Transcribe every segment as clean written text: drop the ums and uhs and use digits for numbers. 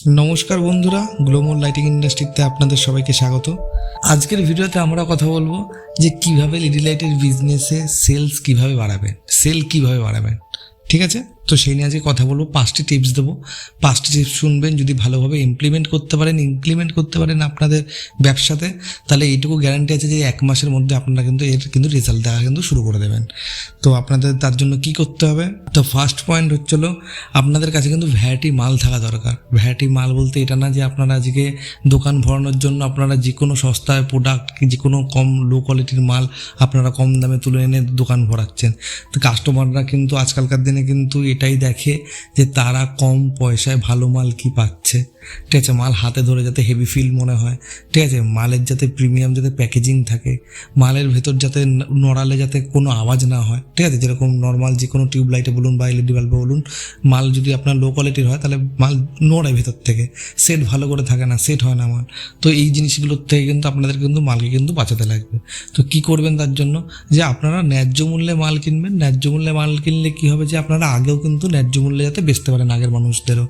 নমস্কার বন্ধুরা, Gromor lighting ইন্ডাস্ট্রিতে আপনাদের সবাইকে স্বাগত। আজকের ভিডিওতে আমরা কথা বলবো যে কিভাবে এলইডি লাইটের বিজনেসে সেল কিভাবে বাড়াবেন। ঠিক আছে, তো সেই নিয়ে আজকে কথা বলবো। 5টি টিপস দেবো, 5টি টিপস শুনবেন। যদি ভালোভাবে ইমপ্লিমেন্ট করতে পারেন আপনাদের ব্যবসাতে, তাহলে এইটুকু গ্যারান্টি আছে যে 1 মাসের মধ্যে আপনারা কিন্তু রেজাল্ট দেখা কিন্তু শুরু করে দেবেন। তো আপনাদের তার জন্য কি করতে হবে? তো ফার্স্ট পয়েন্ট হচ্ছিল আপনাদের কাছে কিন্তু ভ্যারাইটি মাল থাকা দরকার। ভ্যারাইটি মাল বলতে এটা না যে আপনারা আজকে দোকান ভরানোর জন্য আপনারা যে কোনো সস্তায় প্রোডাক্ট, যে কোনো কম লো কোয়ালিটির মাল আপনারা কম দামে তুলে এনে দোকান ভরাচ্ছেন। তো কাস্টমাররা কিন্তু আজকালকার দিনে কিন্তু এটাই দেখে যে তারা কম পয়সায় ভালো মাল কি পাচ্ছে। ঠিক আছে, মাল হাতে ধরে যাতে হেভি ফিল মনে হয়, ঠিক আছে, মালের যাতে প্রিমিয়াম যাতে প্যাকেজিং থাকে, মালের ভেতর যাতে নড়ালে যাতে কোনো আওয়াজ না হয়। ঠিক আছে, যেরকম নর্মাল যে কোনো টিউব লাইটে বলুন বা এলইডি বাল্বে বলুন, মাল যদি আপনার লো কোয়ালিটির হয় তাহলে মাল নড়ায় ভেতর থেকে, সেট ভালো করে থাকে না, সেট হয় না মাল। তো এই জিনিসগুলোর থেকে কিন্তু আপনাদের কিন্তু মালকে কিন্তু বাঁচাতে লাগবে। তো কি করবেন তার জন্য? যে আপনারা ন্যায্য মূল্যে মাল কিনবেন। ন্যায্য মূল্যে মাল কিনলে কি হবে, যে আপনারা আগেও কিন্তু ন্যায্য মূল্যে যাতে বেচতে পারেন আগের মানুষদেরও।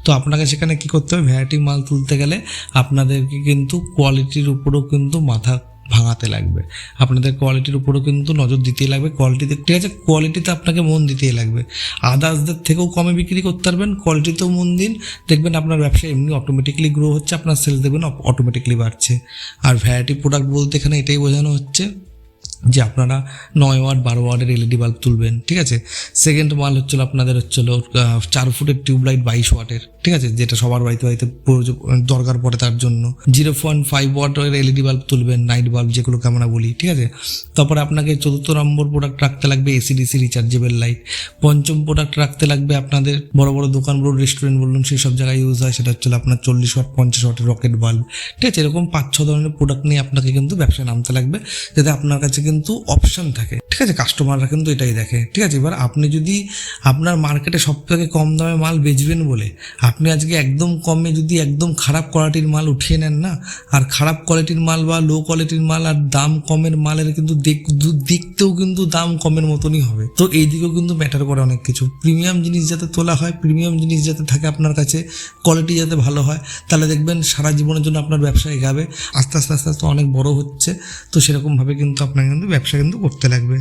তো আপনাকে সেখানে কি করতে হবে? ভ্যারাইটি মাল তুলতে গেলে আপনাদেরকে কিন্তু কোয়ালিটির উপরেও কিন্তু মাথা ভাঙাতে লাগবে, আপনাদের কোয়ালিটির উপরেও কিন্তু নজর দিতেই লাগবে। কোয়ালিটিতে, ঠিক আছে, কোয়ালিটিতে আপনাকে মন দিতেই লাগবে। আদার্সদের থেকেও কমে বিক্রি করতে পারবেন, কোয়ালিটিতেও মন দিন, দেখবেন আপনার ব্যবসা এমনি অটোমেটিক্যালি গ্রো হচ্ছে, আপনার সেল দেখবেন অটোমেটিক্যালি বাড়ছে। আর ভ্যারাইটি প্রোডাক্ট বলতে এখানে এটাই বোঝানো হচ্ছে যে আপনারা 9 ওয়াট 12 ওয়াটের এলইডি বাল্ব তুলবেন। ঠিক আছে, সেকেন্ড মাল হচ্ছিল আপনাদের 4 ফুটের টিউবলাইট 22 ওয়াটের, ঠিক আছে, যেটা সবার বাড়িতে দরকার পড়ে তার জন্য। 0.5 ওয়াটের এলইডি বাল্ব তুলবেন, নাইট বাল্ব যেগুলোকে আমরা বলি। ঠিক আছে, তারপরে আপনাকে 4র্থ নম্বর প্রোডাক্ট রাখতে লাগবে এসিডিসি রিচার্জেবল লাইট। 5ম প্রোডাক্ট রাখতে লাগবে আপনাদের বড় বড় দোকান বলুন, রেস্টুরেন্ট বলুন, সেই সব জায়গায় ইউজ হয়, সেটা হচ্ছে আপনার 40 ওয়াট 50 ওয়াটের রকেট বাল্ব। ঠিক আছে, এরকম 5-6 ধরনের প্রোডাক্ট নিয়ে আপনাকে কিন্তু ব্যবসায় নামতে লাগবে, যাতে আপনার কাছে কিন্তু অপশন থাকে। ঠিক আছে, কাস্টমাররা কিন্তু এটাই দেখে। ঠিক আছে, এবার আপনি যদি আপনার মার্কেটে সব থেকে কম দামে মাল বেচবেন বলে আপনি আজকে একদম কমে যদি একদম খারাপ কোয়ালিটির মাল উঠিয়ে নেন না, আর খারাপ কোয়ালিটির মাল বা লো কোয়ালিটির মাল আর দাম কমের মালের কিন্তু দেখতেও কিন্তু দাম কমের মতনই হবে। তো এই দিকেও কিন্তু ম্যাটার করে অনেক কিছু। প্রিমিয়াম জিনিস যাতে তোলা হয়, প্রিমিয়াম জিনিস যাতে থাকে আপনার কাছে, কোয়ালিটি যাতে ভালো হয়, তাহলে দেখবেন সারা জীবনের জন্য আপনার ব্যবসা এগাবে, আস্তে আস্তে আস্তে আস্তে অনেক বড় হচ্ছে। তো সেরকমভাবে কিন্তু আপনাকে কিন্তু ব্যবসা কিন্তু করতে লাগবে।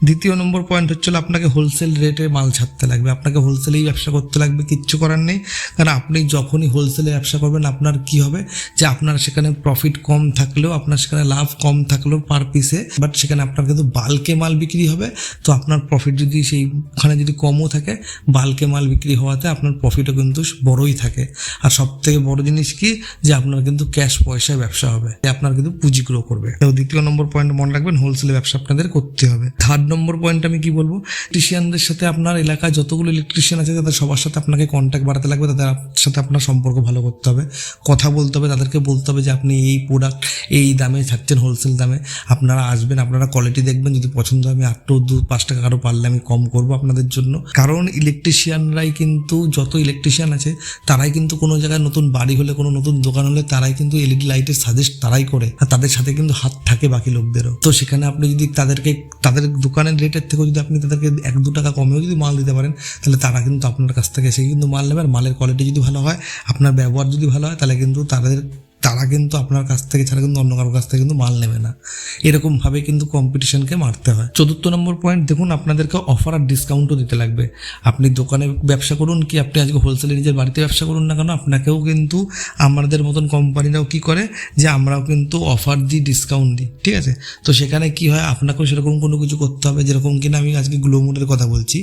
দ্বিতীয় নম্বর পয়েন্ট হচ্ছিল আপনাকে হোলসেল রেটে মাল ছাড়তে লাগবে, আপনাকে হোলসেলেই ব্যবসা করতে লাগবে, কিচ্ছু করার নেই। কারণ আপনি যখনই হোলসেলে ব্যবসা করবেন আপনার কি হবে, যে আপনার সেখানে প্রফিট কম থাকলেও, আপনার সেখানে লাভ কম থাকলেও পার পিসে, বাট সেখানে আপনার কিন্তু বাল্কে মাল বিক্রি হবে। তো আপনার প্রফিট যদি সেইখানে যদি কমও থাকে, বাল্কে মাল বিক্রি হওয়াতে আপনার প্রফিটও কিন্তু বড়ই থাকে। আর সব থেকে বড় জিনিস কি, যে আপনার কিন্তু ক্যাশ পয়সায় ব্যবসা হবে, আপনার কিন্তু পুঁজি গ্রো করবে। তো দ্বিতীয় নম্বর পয়েন্ট মনে রাখবেন, হোলসেলে ব্যবসা আপনাদের করতে হবে। 3rd নম্বর পয়েন্ট আমি কি বলবো, ইলেকট্রিশিয়ানদের সাথে আপনার এলাকায় যতগুলো ইলেকট্রিশিয়ান আছে তাদের সবার সাথে আপনাকে কন্ট্যাক্ট বাড়াতে লাগবে, তাদের সাথে আপনার সম্পর্ক ভালো করতে হবে, কথা বলতে হবে, তাদেরকে বলতে হবে যে আপনি এই প্রোডাক্ট এই দামে ছাড়ছেন, হোলসেল দামে, আপনারা আসবেন, আপনারা কোয়ালিটি দেখবেন, যদি পছন্দ হয় আমি 8-5 টাকা আরও পারলে আমি কম করবো আপনাদের জন্য। কারণ ইলেকট্রিশিয়ানরাই কিন্তু, যত ইলেকট্রিশিয়ান আছে তারাই কিন্তু কোনো জায়গায় নতুন বাড়ি হলে, কোনো নতুন দোকান হলে তারাই কিন্তু এলইডি লাইটের সাজেস্ট তারাই করে, আর তাদের সাথে কিন্তু হাত থাকে বাকি লোকদেরও। তো সেখানে আপনি যদি তাদের দোকানের রেটের থেকেও যদি আপনি তাদেরকে 1-2 টাকা কমেও যদি মাল দিতে পারেন, তাহলে তারা কিন্তু আপনার কাছ থেকে এসে কিন্তু মাল নেবে। আর মালের কোয়ালিটি যদি ভালো হয়, আপনার ব্যবহার যদি ভালো হয়, তাহলে কিন্তু তারা কিন্তু আপনার কাছ থেকে ছাড়া কিন্তু অন্য কারোর কাছ থেকে কিন্তু মাল নেবে না। এরকমভাবে কিন্তু কম্পিটিশনকে মারতে হয়। 4র্থ নম্বর পয়েন্ট দেখুন, আপনাদেরকে অফার আর ডিসকাউন্টও দিতে লাগবে। আপনি দোকানে ব্যবসা করুন কি আপনি আজকে হোলসেলে নিজের বাড়িতে ব্যবসা করুন না কেন, আপনাকেও কিন্তু আমাদের মতন কোম্পানিরাও কি করে, যে আমরাও কিন্তু অফার দিই, ডিসকাউন্ট দিই। ঠিক আছে, তো সেখানে কি হয়, আপনাকেও সেরকম কোনো কিছু করতে হবে। যেরকম কিনা আমি আজকে গ্লোমোরের কথা বলছি,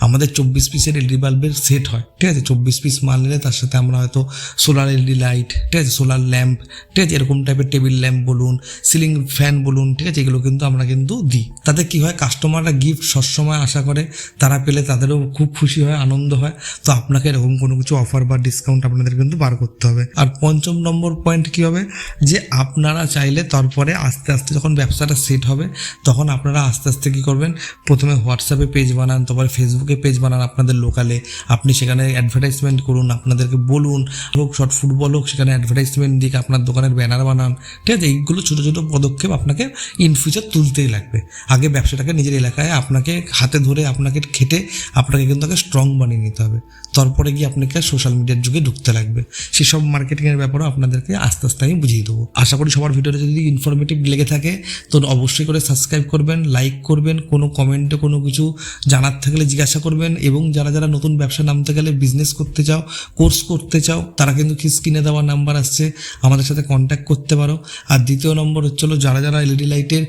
আমাদের 24 পিসের এলইডি বাল্বের সেট হয়। ঠিক আছে, 24 পিস মাল নিলে তার সাথে আমরা হয়তো সোলার এলইডি লাইট, ঠিক আছে, সোলার ল্যাম্প, ঠিক আছে, এরকম টাইপের টেবিল ল্যাম্প বলুন, সিলিং ফ্যান বলুন, ঠিক আছে, এগুলো কিন্তু আমরা কিন্তু দিই। তাতে কি হয়, কাস্টমাররা গিফট সবসময় আশা করে, তারা পেলে তাদেরও খুব খুশি হয়, আনন্দ হয়। তো আপনাকে এরকম কোনো কিছু অফার বা ডিসকাউন্ট আপনাদের কিন্তু বার করতে হবে। আর 5ম নম্বর পয়েন্ট কি হবে, যে আপনারা চাইলে তারপরে আস্তে আস্তে যখন ব্যবসাটা সেট হবে, তখন আপনারা আস্তে আস্তে কী করবেন, প্রথমে হোয়াটসঅ্যাপে পেজ বানান, তারপরে ফেসবুকে পেজ বানান আপনাদের লোকালে, আপনি সেখানে অ্যাডভার্টাইজমেন্ট করুন, আপনাদেরকে বলুন, হোক শর্ট ফুটবল হোক, সেখানে অ্যাডভার্টাইজমেন্ট দিক, আপনার দোকানের ব্যানার বানান, ঠিক আছে? এইগুলো ছোটো ছোটো পদক্ষেপ আপনাকে ইন ফিউচার তুলতেই লাগবে। আগে ব্যবসাটাকে নিজের এলাকায় আপনাকে হাতে ধরে আপনাকে খেটে আপনাকে কিন্তু আগে স্ট্রং বানিয়ে নিতে হবে, তারপরে গিয়ে আপনাকে সোশ্যাল মিডিয়ার যুগে ঢুকতে লাগবে। সেসব মার্কেটিংয়ের ব্যাপারেও আপনাদেরকে আস্তে আস্তে আমি বুঝিয়ে দেবো। আশা করি সবার ভিডিওটা যদি ইনফরমেটিভ লেগে থাকে তো অবশ্যই করে সাবস্ক্রাইব করবেন, লাইক করবেন, কোনো কমেন্টে কোনো কিছু জানার থাকলে জিজ্ঞাসা করবেন। এবং যারা যারা নতুন ব্যবসা নামতে গেলে, বিজনেস করতে চাও, কোর্স করতে চাও, তারা কিন্তু স্ক্রিনে দেওয়া নাম্বার আসছে, আমাদের সাথে কন্ট্যাক্ট করতে পারো। আর দ্বিতীয় নম্বর হচ্ছিলো যারা যারা এলইডি লাইটের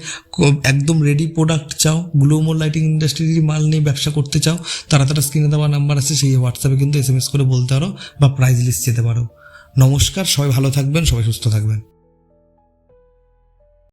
একদম রেডি প্রোডাক্ট চাও, গ্লোমোর লাইটিং ইন্ডাস্ট্রির মাল নিয়ে ব্যবসা করতে চাও, তারা তারা স্ক্রিনে দেওয়া নাম্বার আছে, সেই হোয়াটসঅ্যাপে কিন্তু SMS করে বলতে পারো বা প্রাইস লিস্ট যেতে পারো। নমস্কার, সবাই ভালো থাকবেন, সবাই সুস্থ থাকবেন।